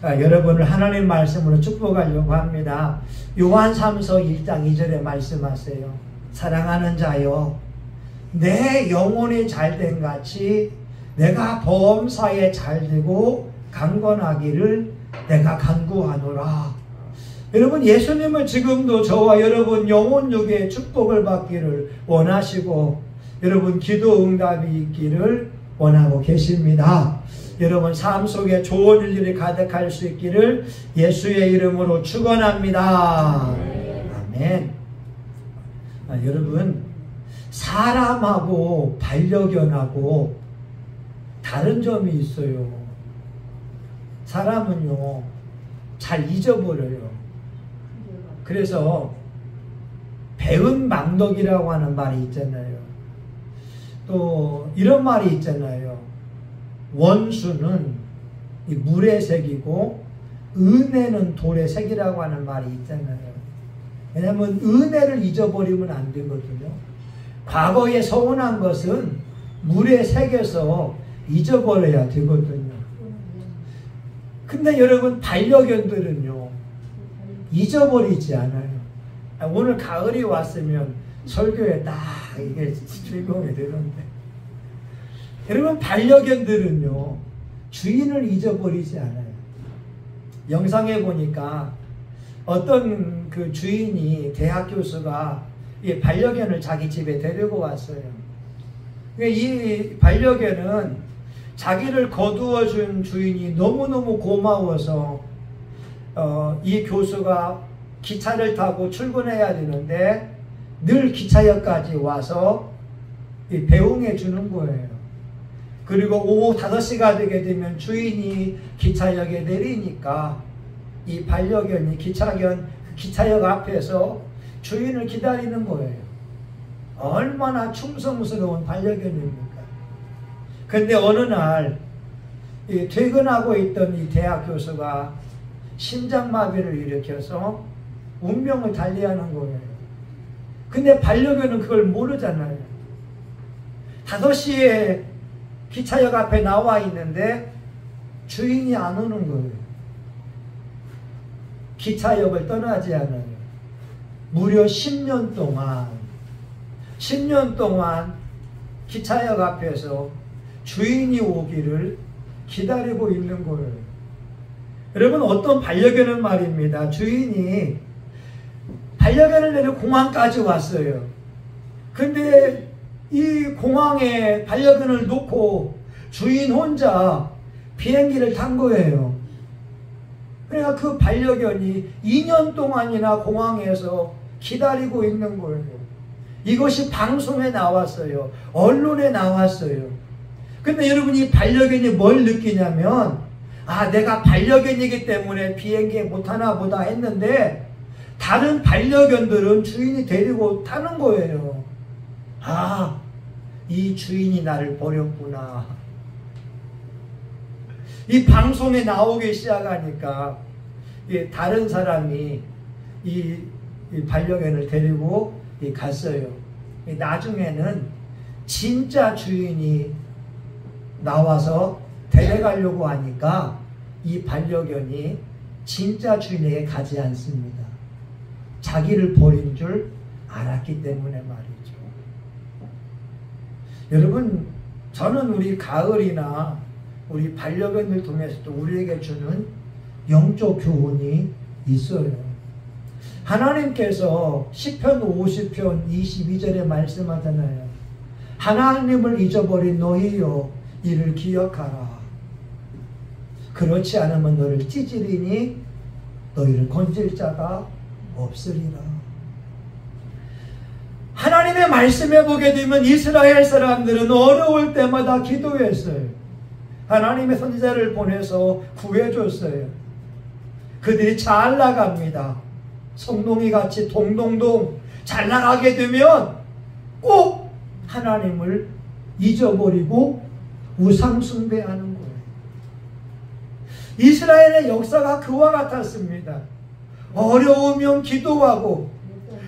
여러분을 하나님 말씀으로 축복하려고 합니다. 요한 3서 1장 2절에 말씀하세요. 사랑하는 자여, 내 영혼이 잘된 같이 내가 범사에 잘되고 강건하기를 내가 간구하노라. 여러분, 예수님은 지금도 저와 여러분 영혼육의 축복을 받기를 원하시고 여러분 기도 응답이 있기를 원하고 계십니다. 여러분 삶 속에 좋은 일들이 가득할 수 있기를 예수의 이름으로 축원합니다. 아멘. 여러분, 사람하고 반려견하고 다른 점이 있어요. 사람은요, 잘 잊어버려요. 그래서 배은 망덕이라고 하는 말이 있잖아요. 또 이런 말이 있잖아요. 원수는 이 물의 색이고 은혜는 돌의 색이라고 하는 말이 있잖아요. 왜냐하면 은혜를 잊어버리면 안 되거든요. 과거에 서운한 것은 물의 색에서 잊어버려야 되거든요. 근데 여러분, 반려견들은요, 잊어버리지 않아요. 오늘 가을이 왔으면 설교에 딱 이게 주인공이 되는데, 여러분, 반려견들은요 주인을 잊어버리지 않아요. 영상에 보니까 어떤 그 주인이, 대학 교수가 이 반려견을 자기 집에 데리고 왔어요. 이 반려견은 자기를 거두어 준 주인이 너무너무 고마워서 이 교수가 기차를 타고 출근해야 되는데 늘 기차역까지 와서 배웅해 주는 거예요. 그리고 오후 5시가 되게 되면 주인이 기차역에 내리니까 이 반려견이 기차역 앞에서 주인을 기다리는 거예요. 얼마나 충성스러운 반려견입니까? 근데 어느 날 퇴근하고 있던 이 대학 교수가 심장마비를 일으켜서 운명을 달리하는 거예요. 근데 반려견은 그걸 모르잖아요. 5시에 기차역 앞에 나와 있는데 주인이 안 오는 거예요. 기차역을 떠나지 않아요. 무려 10년 동안 기차역 앞에서 주인이 오기를 기다리고 있는 거예요. 여러분, 어떤 반려견은 말입니다. 주인이 반려견을 데리고 공항까지 왔어요. 근데 이 공항에 반려견을 놓고 주인 혼자 비행기를 탄 거예요. 그러니까 그 반려견이 2년 동안이나 공항에서 기다리고 있는 거예요. 이것이 방송에 나왔어요. 언론에 나왔어요. 근데 여러분, 이 반려견이 뭘 느끼냐면, 아, 내가 반려견이기 때문에 비행기에 못 타나 보다 했는데 다른 반려견들은 주인이 데리고 타는 거예요. 아, 이 주인이 나를 버렸구나. 이 방송에 나오기 시작하니까 다른 사람이 이 반려견을 데리고 갔어요. 나중에는 진짜 주인이 나와서 데려가려고 하니까 이 반려견이 진짜 주인에게 가지 않습니다. 자기를 버린 줄 알았기 때문에 말이죠. 여러분, 저는 우리 가을이나 우리 반려견들 통해서도 우리에게 주는 영적 교훈이 있어요. 하나님께서 시편 50편 22절에 말씀하잖아요. 하나님을 잊어버린 너희여, 이를 기억하라. 그렇지 않으면 너를 찌질이니 너희를 건질 자가 없으리라. 하나님의 말씀에 보게 되면 이스라엘 사람들은 어려울 때마다 기도했어요. 하나님의 선지자를 보내서 구해줬어요. 그들이 잘 나갑니다. 성동이같이 동동동 잘 나가게 되면 꼭 하나님을 잊어버리고 우상 숭배하는 거예요. 이스라엘의 역사가 그와 같았습니다. 어려우면 기도하고,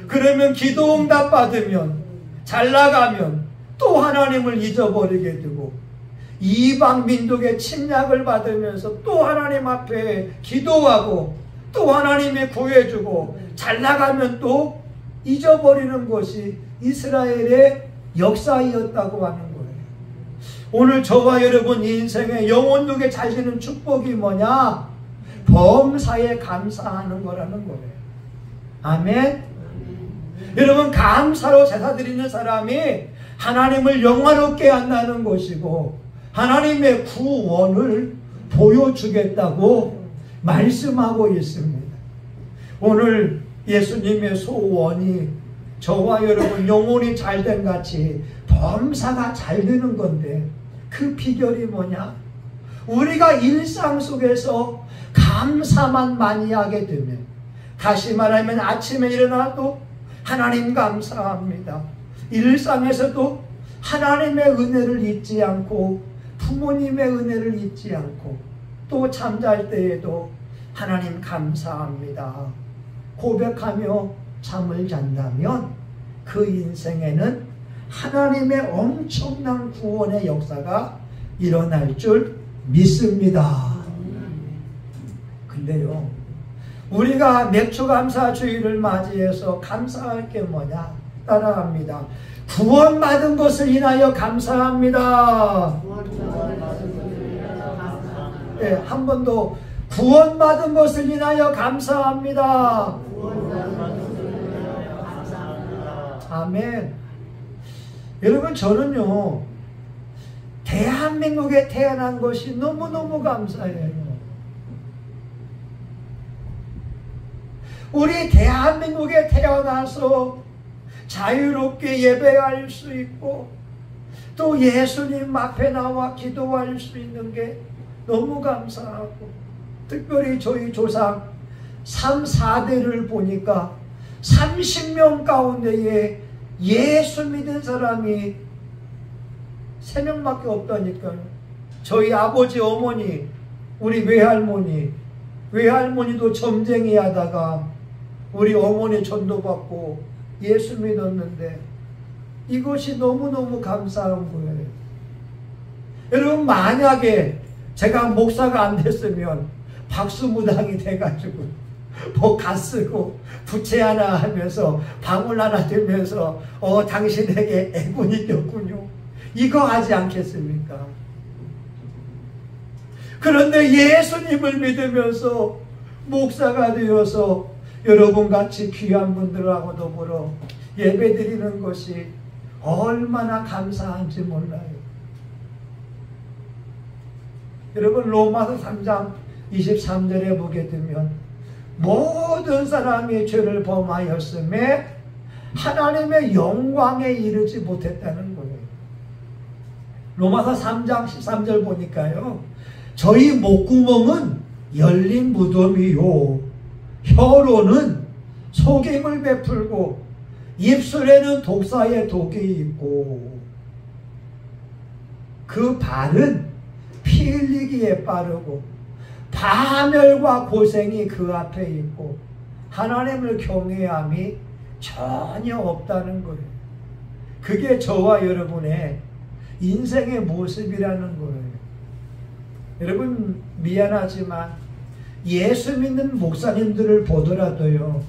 그러면 기도 응답 받으면, 잘 나가면 또 하나님을 잊어버리게 되고, 이방 민족의 침략을 받으면서 또 하나님 앞에 기도하고 또 하나님이 구해주고 잘 나가면 또 잊어버리는 것이 이스라엘의 역사이었다고 하는 거예요. 오늘 저와 여러분 인생에 영원하게 잘 되는 축복이 뭐냐? 범사에 감사하는 거라는 거예요. 아멘. 여러분, 감사로 제사 드리는 사람이 하나님을 영화롭게 한다는 것이고 하나님의 구원을 보여주겠다고 말씀하고 있습니다. 오늘 예수님의 소원이 저와 여러분 영혼이 잘된 같이 범사가 잘 되는 건데 그 비결이 뭐냐? 우리가 일상 속에서 감사만 많이 하게 되면, 다시 말하면 아침에 일어나도 하나님 감사합니다. 일상에서도 하나님의 은혜를 잊지 않고 부모님의 은혜를 잊지 않고 또 잠잘 때에도 하나님 감사합니다 고백하며 잠을 잔다면 그 인생에는 하나님의 엄청난 구원의 역사가 일어날 줄 믿습니다. 근데요, 우리가 맥주감사주의를 맞이해서 감사할 게 뭐냐? 따라합니다. 구원받은 것을 인하여 감사합니다. 네, 한 번 더. 구원받은 것을 인하여 감사합니다. 아멘. 여러분, 저는요 대한민국에 태어난 것이 너무너무 감사해요. 우리 대한민국에 태어나서 자유롭게 예배할 수 있고 또 예수님 앞에 나와 기도할 수 있는 게 너무 감사하고, 특별히 저희 조상 3, 4대를 보니까 30명 가운데에 예수 믿은 사람이 3명밖에 없다니까요. 저희 아버지, 어머니, 우리 외할머니도 점쟁이 하다가 우리 어머니 전도받고 예수 믿었는데 이것이 너무너무 감사한 거예요. 여러분, 만약에 제가 목사가 안 됐으면 박수무당이 돼가지고 가 쓰고 부채 하나 하면서 방울 하나 들면서 당신에게 애군이 있군요, 이거 하지 않겠습니까? 그런데 예수님을 믿으면서 목사가 되어서 여러분같이 귀한 분들하고 더불어 예배드리는 것이 얼마나 감사한지 몰라요. 여러분, 로마서 3장 23절에 보게 되면 모든 사람이 죄를 범하였음에 하나님의 영광에 이르지 못했다는 거예요. 로마서 3장 13절 보니까요, 저희 목구멍은 열린 무덤이요, 혀로는 속임을 베풀고 입술에는 독사의 독이 있고 그 발은 피 흘리기에 빠르고 파멸과 고생이 그 앞에 있고 하나님을 경외함이 전혀 없다는 거예요. 그게 저와 여러분의 인생의 모습이라는 거예요. 여러분, 미안하지만 예수 믿는 목사님들을 보더라도요,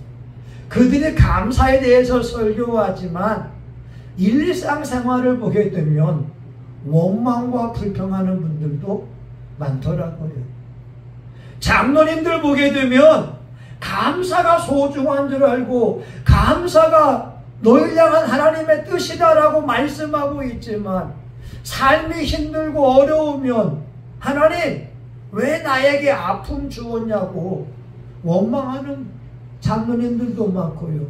그들의 감사에 대해서 설교하지만 일상생활을 보게 되면 원망과 불평하는 분들도 많더라고요. 장로님들 보게 되면 감사가 소중한 줄 알고 감사가 너희를 향한 하나님의 뜻이다라고 말씀하고 있지만 삶이 힘들고 어려우면 하나님 왜 나에게 아픔 주었냐고 원망하는 장로님들도 많고요,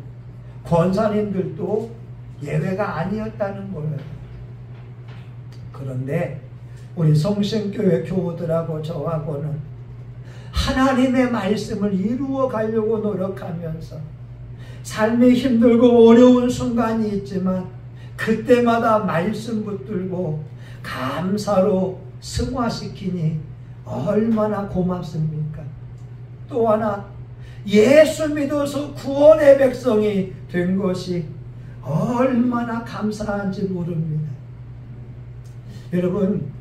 권사님들도 예외가 아니었다는 거예요. 그런데 우리 성신교회 교우들하고 저하고는 하나님의 말씀을 이루어 가려고 노력하면서 삶이 힘들고 어려운 순간이 있지만 그때마다 말씀 붙들고 감사로 승화시키니 얼마나 고맙습니까? 또 하나, 예수 믿어서 구원의 백성이 된 것이 얼마나 감사한지 모릅니다. 여러분,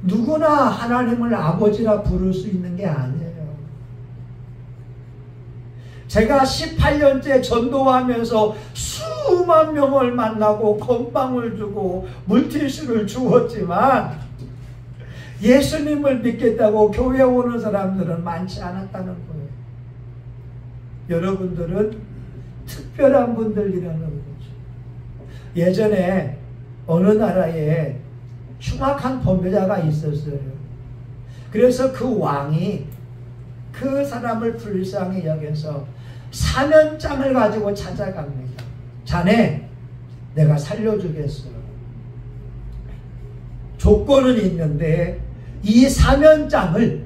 누구나 하나님을 아버지라 부를 수 있는 게 아니에요. 제가 18년째 전도하면서 수만 명을 만나고 건빵을 주고 물티슈를 주었지만 예수님을 믿겠다고 교회 오는 사람들은 많지 않았다는 거예요. 여러분들은 특별한 분들이라는 거죠. 예전에 어느 나라에 흉악한 범죄자가 있었어요. 그래서 그 왕이 그 사람을 불쌍히 여겨서 사면장을 가지고 찾아갑니다. 자네, 내가 살려주겠어. 조건은 있는데 이 사면장을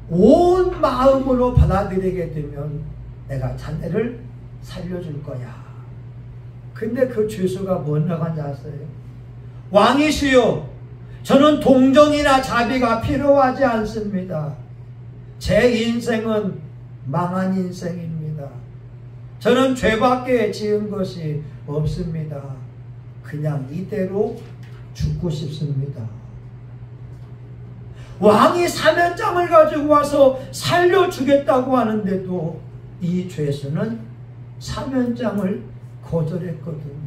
온 마음으로 받아들이게 되면 내가 자네를 살려줄 거야. 근데 그 죄수가 뭐라고 한지 아세요? 왕이시여, 저는 동정이나 자비가 필요하지 않습니다. 제 인생은 망한 인생입니다. 저는 죄밖에 지은 것이 없습니다. 그냥 이대로 죽고 싶습니다. 왕이 사면장을 가지고 와서 살려주겠다고 하는데도 이 죄수는 사면장을 거절했거든요.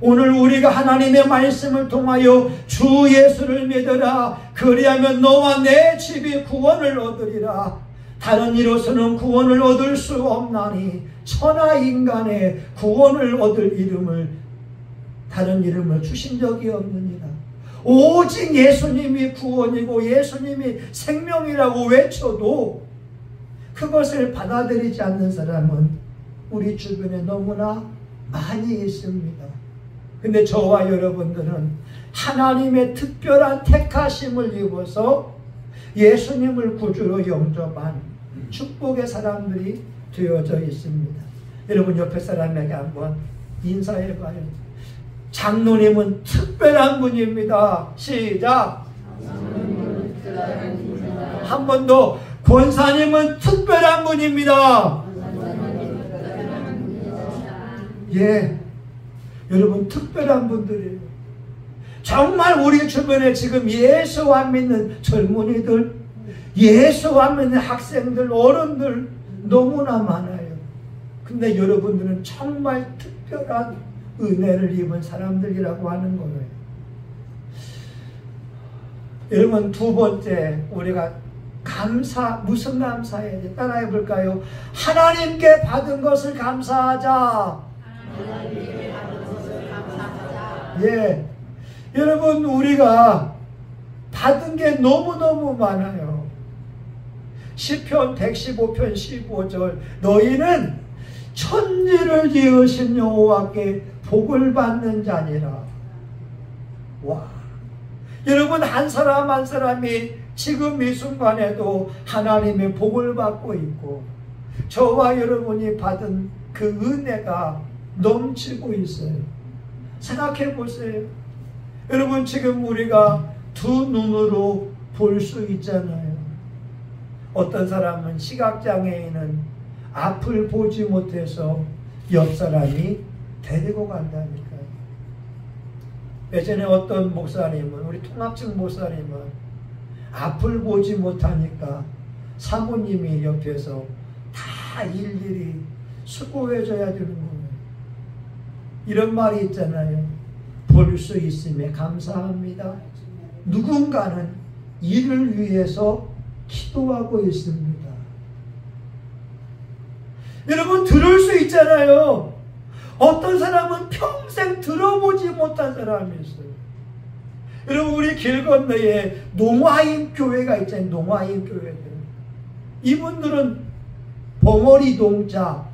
오늘 우리가 하나님의 말씀을 통하여 주 예수를 믿으라. 그리하면 너와 내 집이 구원을 얻으리라. 다른 이로서는 구원을 얻을 수 없나니 천하 인간의 구원을 얻을 이름을 다른 이름을 주신 적이 없느니라. 오직 예수님이 구원이고 예수님이 생명이라고 외쳐도 그것을 받아들이지 않는 사람은 우리 주변에 너무나 많이 있습니다. 근데 저와 여러분들은 하나님의 특별한 택하심을 입어서 예수님을 구주로 영접한 축복의 사람들이 되어져 있습니다. 여러분 옆에 사람에게 한번 인사해봐요. 장로님은 특별한 분입니다. 시작. 한 번 더. 권사님은 특별한 분입니다. 예, 여러분 특별한 분들이에요. 정말 우리 주변에 지금 예수 안 믿는 젊은이들, 예수 안 믿는 학생들, 어른들 너무나 많아요. 근데 여러분들은 정말 특별한 은혜를 입은 사람들이라고 하는 거예요. 여러분 두 번째 우리가 무슨 감사해야 돼? 따라해 볼까요? 하나님께 받은 것을 감사하자. 하나님께 받은 것을 감사하자. 예, 여러분 우리가 받은 게 너무너무 많아요. 시편 115편 15절 너희는 천지를 지으신 여호와께 복을 받는 자니라. 와, 여러분 한 사람 한 사람이 지금 이 순간에도 하나님의 복을 받고 있고 저와 여러분이 받은 그 은혜가 넘치고 있어요. 생각해 보세요. 여러분 지금 우리가 두 눈으로 볼 수 있잖아요. 어떤 사람은 시각장애인은 앞을 보지 못해서 옆 사람이 데리고 간다니까요. 예전에 어떤 목사님은, 우리 통합측 목사님은 앞을 보지 못하니까 사모님이 옆에서 다 일일이 수고해줘야 되는 거예요. 이런 말이 있잖아요. 볼 수 있음에 감사합니다. 누군가는 이를 위해서 기도하고 있습니다. 여러분 들을 수 있잖아요. 어떤 사람은 평생 들어보지 못한 사람이 있어요. 여러분 우리 길 건너에 농화인 교회가 있잖아요. 농화인 교회들. 이분들은 벙어리 동자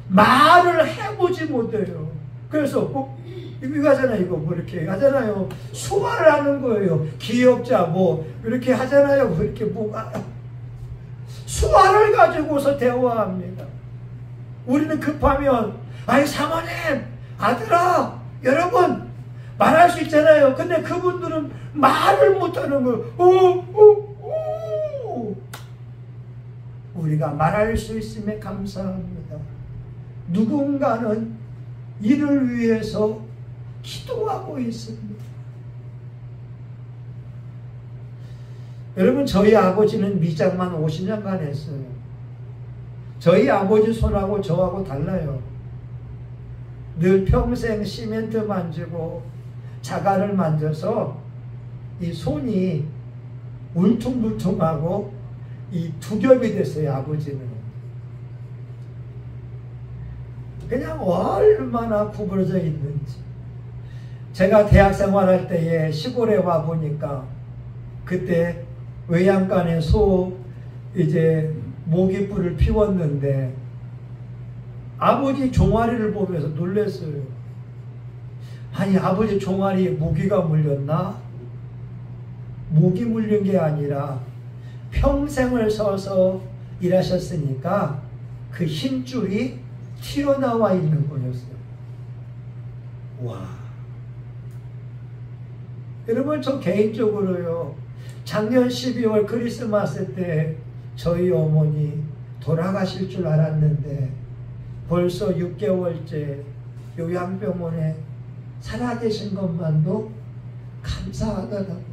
말을 해보지 못해요. 그래서 꼭 이거 하잖아요. 이거 뭐 이렇게 하잖아요. 수화를 하는 거예요. 기업자 뭐 이렇게 하잖아요. 뭐 이렇게 뭐가 수화를 가지고서 대화합니다. 우리는 급하면 아니 사모님, 아들아, 여러분 말할 수 있잖아요. 근데 그분들은 말을 못하는 거예요. 우리가 말할 수 있음에 감사합니다. 누군가는 이를 위해서 기도하고 있습니다. 여러분, 저희 아버지는 미장만 50년간 했어요. 저희 아버지 손하고 저하고 달라요. 늘 평생 시멘트 만지고 자갈을 만져서 이 손이 울퉁불퉁하고 이 두겹이 됐어요. 아버지는 그냥 얼마나 구부러져 있는지. 제가 대학 생활할 때에 시골에 와 보니까 그때 외양간에 이제 모기불을 피웠는데 아버지 종아리를 보면서 놀랐어요. 아니, 아버지 종아리에 모기가 물렸나? 모기 물린 게 아니라 평생을 서서 일하셨으니까 그 힘줄이 튀어나와 있는 거였어요. 와. 여러분, 저 개인적으로요, 작년 12월 크리스마스 때 저희 어머니 돌아가실 줄 알았는데 벌써 6개월째 요양병원에 살아계신 것만도 감사하더라고요.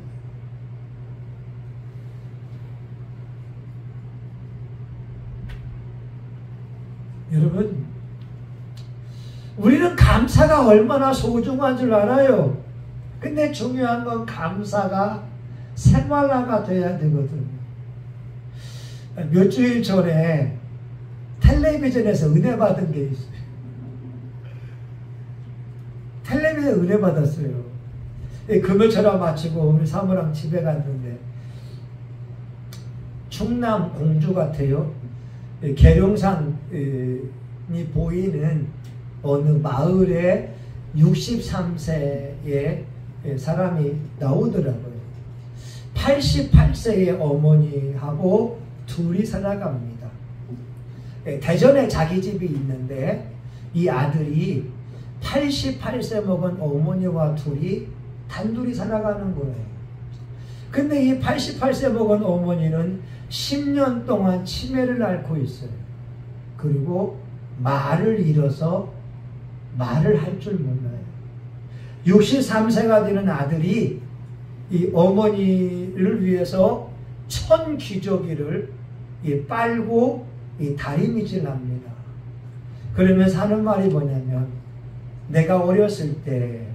여러분, 우리는 감사가 얼마나 소중한 줄 알아요. 근데 중요한 건 감사가 생활화가 돼야 되거든요. 몇 주일 전에 텔레비전에서 은혜 받은 게 있어요. 텔레비전 은혜 받았어요. 금요철화 마치고 우리 사모랑 집에 갔는데 충남 공주 같아요. 계룡산이 보이는 어느 마을에 63세의 사람이 나오더라고요. 88세의 어머니하고 둘이 살아갑니다. 대전에 자기 집이 있는데 이 아들이 88세 먹은 어머니와 둘이 단둘이 살아가는 거예요. 근데 이 88세 먹은 어머니는 10년 동안 치매를 앓고 있어요. 그리고 말을 잃어서 말을 할 줄 몰라요. 63세가 되는 아들이 이 어머니를 위해서 1000기저귀를 빨고 다리미질 합니다. 그러면서 하는 말이 뭐냐면, 내가 어렸을 때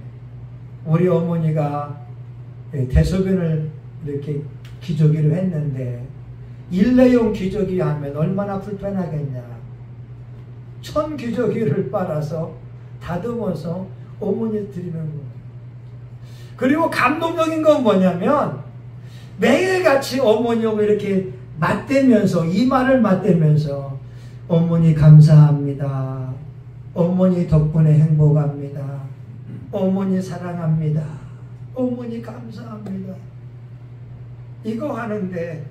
우리 어머니가 대소변을 이렇게 기저귀를 했는데 일회용 기저귀 하면 얼마나 불편하겠냐. 1000기저귀를 빨아서 다듬어서 어머니에 드리는 거예요. 그리고 감동적인 건 뭐냐면 매일같이 어머니하고 이렇게 맞대면서, 이마를 맞대면서 어머니 감사합니다. 어머니 덕분에 행복합니다. 어머니 사랑합니다. 어머니 감사합니다. 이거 하는데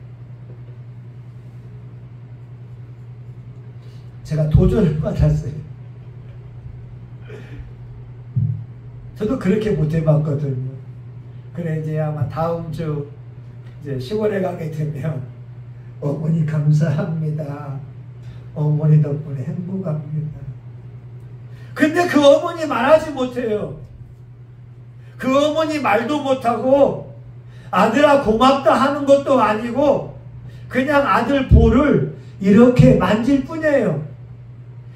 제가 도전을 받았어요. 저도 그렇게 못 해봤거든요. 그래, 이제 아마 다음 주 이제 시골에 가게 되면 어머니 감사합니다. 어머니 덕분에 행복합니다. 근데 그 어머니 말하지 못해요. 그 어머니 말도 못하고 아들아 고맙다 하는 것도 아니고 그냥 아들 볼을 이렇게 만질 뿐이에요.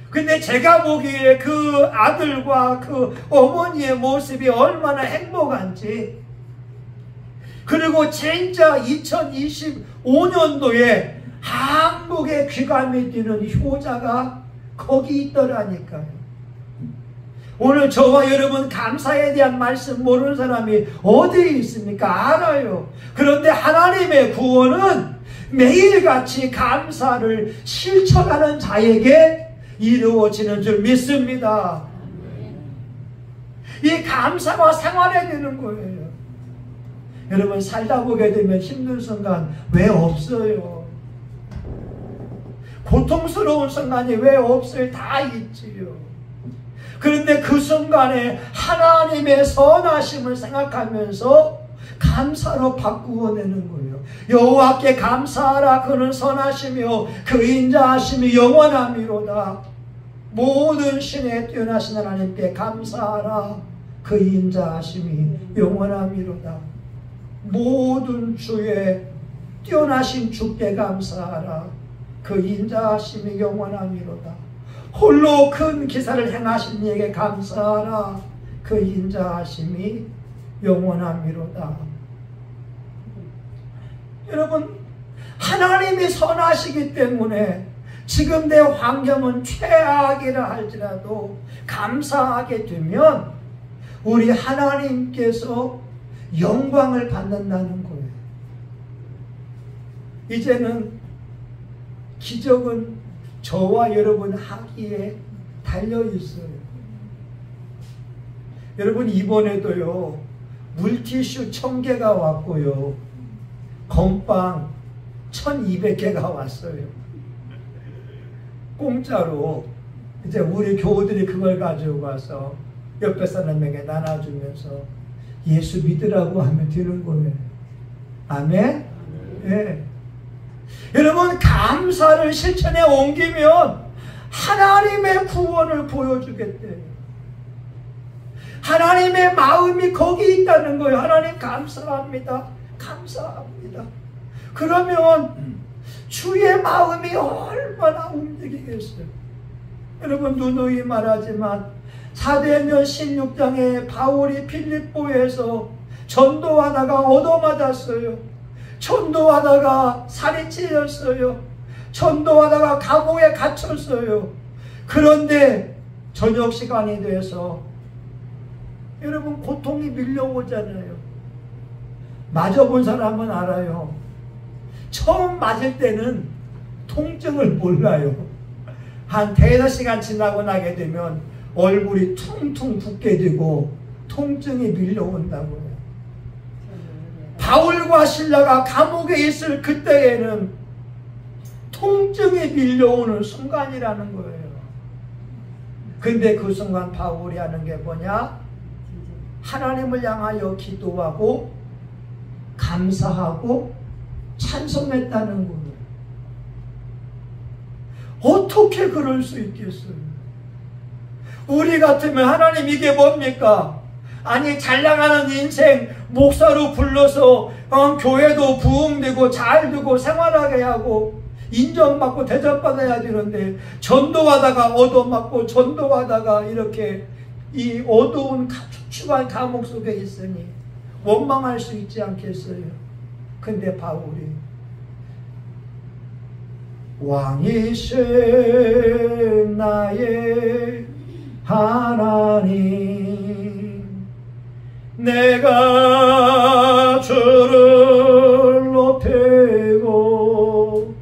근데 제가 보기에 그 아들과 그 어머니의 모습이 얼마나 행복한지, 그리고 진짜 2025년도에 한국의 귀감이 뛰는 효자가 거기 있더라니까요. 오늘 저와 여러분 감사에 대한 말씀 모르는 사람이 어디에 있습니까? 알아요. 그런데 하나님의 구원은 매일같이 감사를 실천하는 자에게 이루어지는 줄 믿습니다. 이 감사가 생활해야 되는 거예요. 여러분, 살다 보게 되면 힘든 순간 왜 없어요? 고통스러운 순간이 왜 없어요? 다 있지요. 그런데 그 순간에 하나님의 선하심을 생각하면서 감사로 바꾸어내는 거예요. 여호와께 감사하라. 그는 선하시며 그 인자하심이 영원함이로다. 모든 신에 뛰어나신 하나님께 감사하라. 그 인자하심이 영원함이로다. 모든 주의 뛰어나신 주께 감사하라. 그 인자하심이 영원함이로다. 홀로 큰 기사를 행하신 이에게 감사하라. 그 인자하심이 영원함이로다. 여러분, 하나님이 선하시기 때문에 지금 내 환경은 최악이라 할지라도 감사하게 되면 우리 하나님께서 영광을 받는다는 거예요. 이제는 기적은 저와 여러분 하기에 달려 있어요. 여러분, 이번에도요 물티슈 1000개가 왔고요 건빵 1200개가 왔어요. 공짜로. 이제 우리 교우들이 그걸 가지고 가서 옆에 사람에게 나눠주면서 예수 믿으라고 하면 되는 거예요. 아멘? 예. 여러분, 감사를 실천에 옮기면 하나님의 구원을 보여주겠대요. 하나님의 마음이 거기 있다는 거예요. 하나님 감사합니다. 감사합니다. 그러면 주의 마음이 얼마나 움직이겠어요. 여러분, 누누이 말하지만 사도행전 16장에 바울이 빌립보에서 전도하다가 얻어맞았어요. 전도하다가 살이 찔렸어요. 전도하다가 감옥에 갇혔어요. 그런데 저녁 시간이 돼서 여러분, 고통이 밀려오잖아요. 맞아본 사람은 알아요. 처음 맞을 때는 통증을 몰라요. 한 5시간 지나고 나게 되면 얼굴이 퉁퉁 붓게 되고 통증이 밀려온다고요. 바울과 실라가 감옥에 있을 그때에는 통증이 밀려오는 순간이라는 거예요. 근데 그 순간 바울이 하는 게 뭐냐? 하나님을 향하여 기도하고 감사하고 찬송했다는 거예요. 어떻게 그럴 수 있겠어요? 우리 같으면 하나님 이게 뭡니까? 아니, 잘 나가는 인생 목사로 불러서 교회도 부흥되고 잘 되고 생활하게 하고 인정받고 대접받아야 되는데 전도하다가 얻어맞고 전도하다가 이렇게 이 어두운 축축한 감옥 속에 있으니 원망할 수 있지 않겠어요? 근데 바울이 왕이신 나의 하나님, 내가 주를 높이고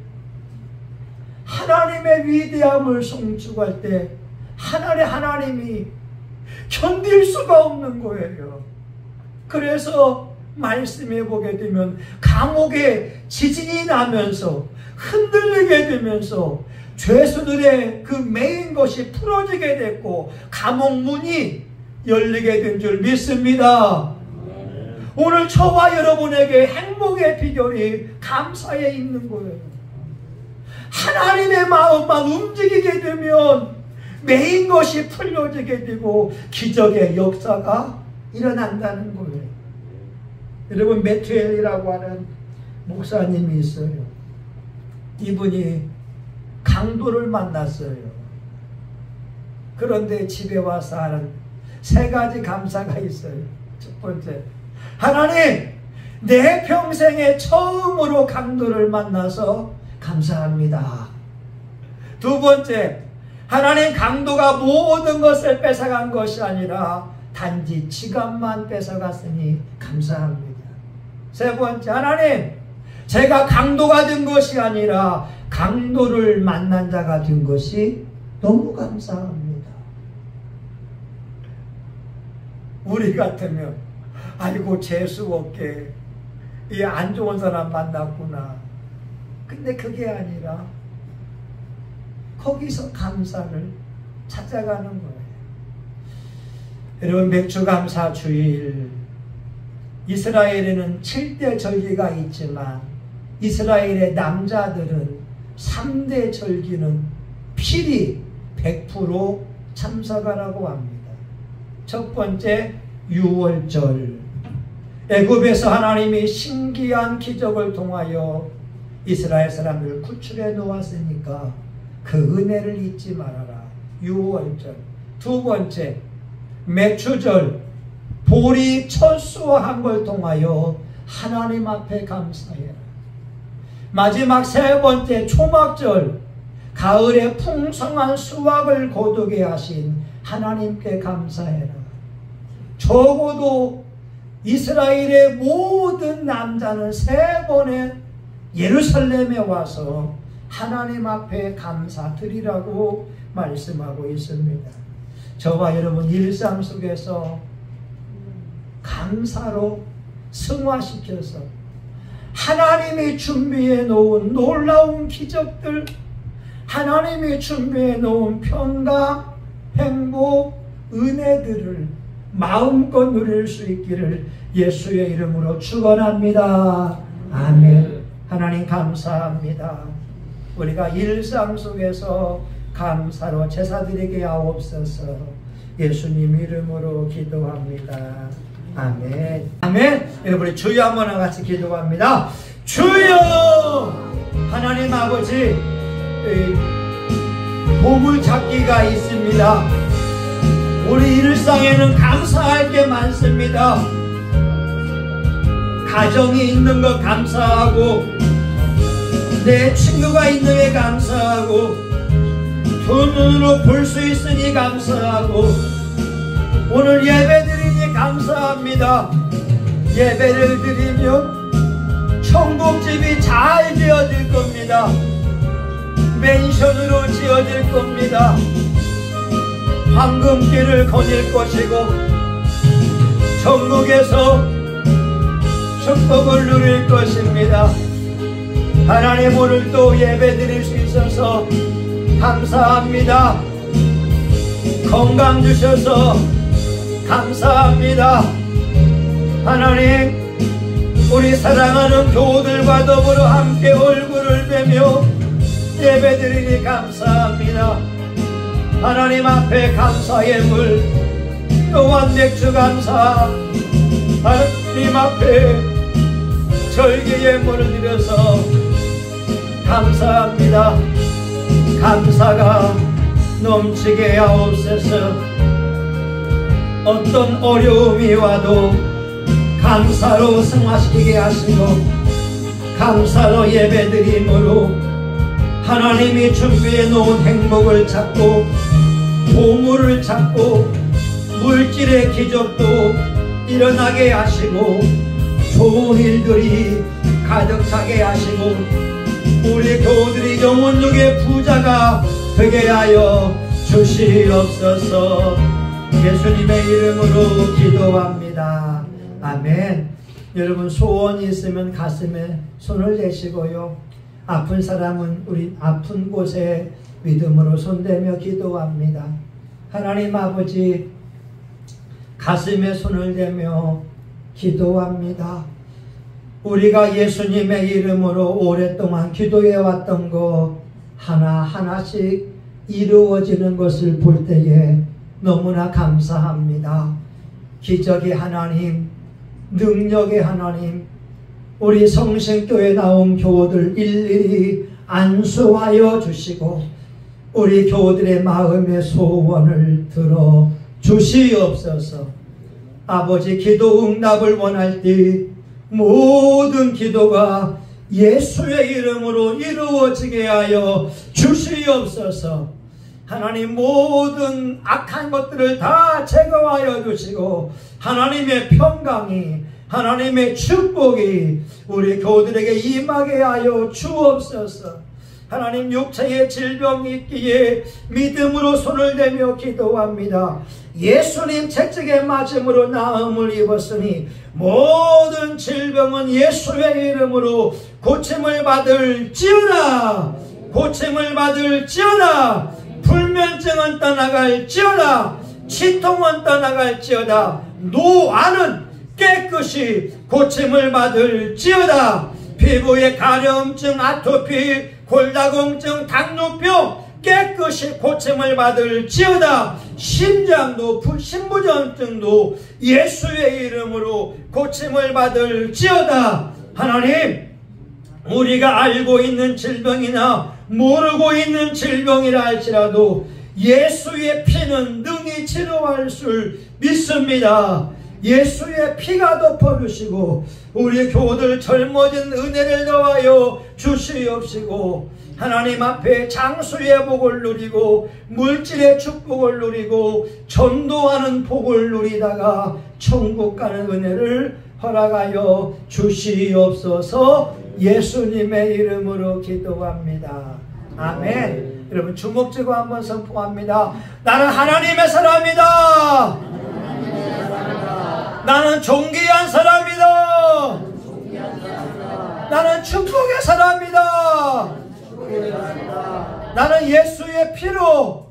하나님의 위대함을 송축할 때 하나님이 견딜 수가 없는 거예요. 그래서 말씀해 보게 되면 감옥에 지진이 나면서 흔들리게 되면서 죄수들의 그 매인 것이 풀어지게 됐고 감옥 문이 열리게 된 줄 믿습니다. 오늘 저와 여러분에게 행복의 비결이 감사에 있는 거예요. 하나님의 마음만 움직이게 되면 매인 것이 풀려지게 되고 기적의 역사가 일어난다는 거예요. 여러분, 메투엘이라고 하는 목사님이 있어요. 이분이 강도를 만났어요. 그런데 집에 와서 하는 3가지 감사가 있어요. 첫 번째, 하나님, 내 평생에 처음으로 강도를 만나서 감사합니다. 두 번째, 하나님, 강도가 모든 것을 뺏어간 것이 아니라 단지 지갑만 뺏어갔으니 감사합니다. 세 번째, 하나님, 제가 강도가 된 것이 아니라 강도를 만난 자가 된 것이 너무 감사합니다. 우리 같으면 아이고 재수 없게 이 안 좋은 사람 만났구나. 근데 그게 아니라 거기서 감사를 찾아가는 거예요. 여러분, 맥주감사 주일, 이스라엘에는 7대 절기가 있지만 이스라엘의 남자들은 3대 절기는 필히 100% 참석하라고 합니다. 첫 번째, 유월절. 애굽에서 하나님이 신기한 기적을 통하여 이스라엘 사람들을 구출해 놓았으니까 그 은혜를 잊지 말아라. 유월절. 두 번째, 매추절, 보리 철수한 걸 통하여 하나님 앞에 감사해라. 마지막 세 번째, 초막절, 가을에 풍성한 수확을 거두게 하신 하나님께 감사해라. 적어도 이스라엘의 모든 남자는 세 번의 예루살렘에 와서 하나님 앞에 감사드리라고 말씀하고 있습니다. 저와 여러분 일상 속에서 감사로 승화시켜서 하나님이 준비해 놓은 놀라운 기적들, 하나님이 준비해 놓은 평강, 행복, 은혜들을 마음껏 누릴 수 있기를 예수의 이름으로 축원합니다. 아멘. 하나님 감사합니다. 우리가 일상 속에서 감사로 제사드리게 하옵소서. 예수님 이름으로 기도합니다. 아멘. 아멘. 여러분 주여 한번 같이 기도합니다. 주여! 하나님 아버지, 보물찾기가 있습니다. 우리 일상에는 감사할 게 많습니다. 가정이 있는 것 감사하고, 내 친구가 있는 게 감사하고, 두 눈으로 볼 수 있으니 감사하고, 오늘 예배 드리니 감사합니다. 예배를 드리면 천국집이 잘 지어질 겁니다. 맨션으로 지어질 겁니다. 황금길을 거닐 것이고 천국에서 축복을 누릴 것입니다. 하나님, 오늘도 예배 드릴 수 있어서 감사합니다. 건강 주셔서 감사합니다. 하나님, 우리 사랑하는 교우들과 더불어 함께 얼굴을 뵈며 예배 드리니 감사합니다. 하나님 앞에 감사의 물, 또한 맥주 감사, 하나님 앞에 절기의 물을 드려서 감사합니다. 감사가 넘치게 하옵소서. 어떤 어려움이 와도 감사로 승화시키게 하시고, 감사로 예배드림으로 하나님이 준비해 놓은 행복을 찾고, 보물을 찾고, 물질의 기적도 일어나게 하시고, 좋은 일들이 가득 차게 하시고, 우리 교우들이 영혼육의 부자가 되게 하여 주시옵소서. 예수님의 이름으로 기도합니다. 아멘. 여러분, 소원이 있으면 가슴에 손을 대시고요, 아픈 사람은 우리 아픈 곳에 믿음으로 손대며 기도합니다. 하나님 아버지, 가슴에 손을 대며 기도합니다. 우리가 예수님의 이름으로 오랫동안 기도해 왔던 것 하나하나씩 이루어지는 것을 볼 때에 너무나 감사합니다. 기적의 하나님, 능력의 하나님, 우리 성신교회 나온 교우들 일일이 안수하여 주시고, 우리 교우들의 마음의 소원을 들어 주시옵소서. 아버지, 기도 응답을 원할 때 모든 기도가 예수의 이름으로 이루어지게 하여 주시옵소서. 하나님, 모든 악한 것들을 다 제거하여 주시고, 하나님의 평강이, 하나님의 축복이 우리 교우들에게 임하게 하여 주옵소서. 하나님, 육체의 질병이 있기에 믿음으로 손을 대며 기도합니다. 예수님 채찍에 맞음으로 나음을 입었으니 모든 질병은 예수의 이름으로 고침을 받을지어다. 고침을 받을지어다. 불면증은 떠나갈지어다. 치통은 떠나갈지어다. 노화는 깨끗이 고침을 받을지어다. 피부의 가려움증, 아토피, 골다공증, 당뇨병 깨끗이 고침을 받을지어다. 심장도 신부전증도 예수의 이름으로 고침을 받을지어다. 하나님, 우리가 알고 있는 질병이나 모르고 있는 질병이라 할지라도 예수의 피는 능히 치료할 줄 믿습니다. 예수의 피가 덮어주시고 우리 교우들 젊어진 은혜를 더하여 주시옵시고 하나님 앞에 장수의 복을 누리고 물질의 축복을 누리고 전도하는 복을 누리다가 천국 가는 은혜를 허락하여 주시옵소서. 예수님의 이름으로 기도합니다. 아멘. 여러분 주먹 쥐고 한번 선포합니다. 나는 하나님의 사람이다. 나는 존귀한 사람이다. 나는 축복의 사람이다. 나는 예수의 피로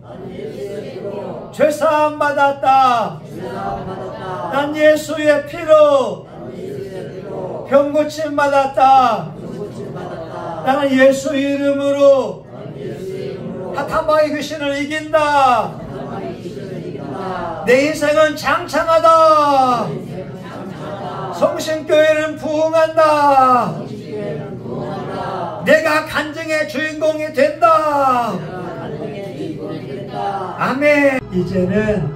죄사함 받았다. 난 예수의 피로 병고침 받았다. 나는 예수 이름으로 사탄마귀 귀신을 이긴다. 내 인생은 장창하다. 성신교회는 부흥한다. 내가 간증의 주인공이 된다. 아멘. 이제는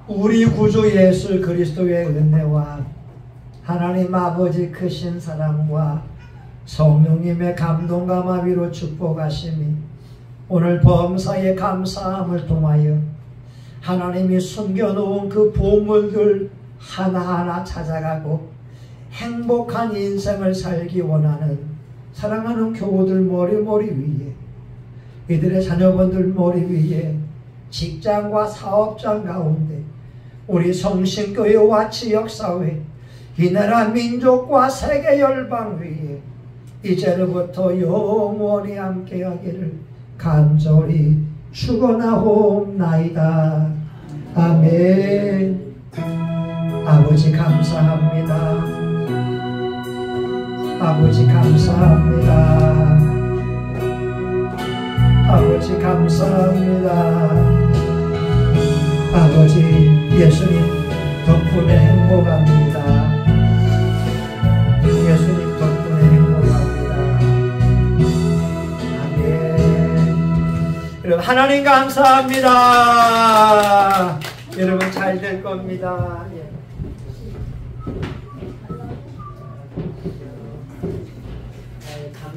우리 구주 예수 그리스도의 은혜와 하나님 아버지 크신 사랑과 성령님의 감동과 마비로 축복하심이 오늘 범사에 감사함을 통하여 하나님이 숨겨놓은 그 보물들 하나하나 찾아가고 행복한 인생을 살기 원하는 사랑하는 교우들 머리 위에, 이들의 자녀분들 머리 위에, 직장과 사업장 가운데 우리 성신교회와 지역사회, 이 나라 민족과 세계 열방 위에 이제로부터 영원히 함께하기를 간절히 축원하옵나이다. 아멘. 아버지 감사합니다. 아버지 감사합니다. 아버지 감사합니다. 아버지 예수님 덕분에 행복합니다. 예수님 덕분에 행복합니다. 아멘. 여러분 하나님 감사합니다. 여러분 잘 될 겁니다. 예.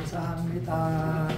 감사합니다.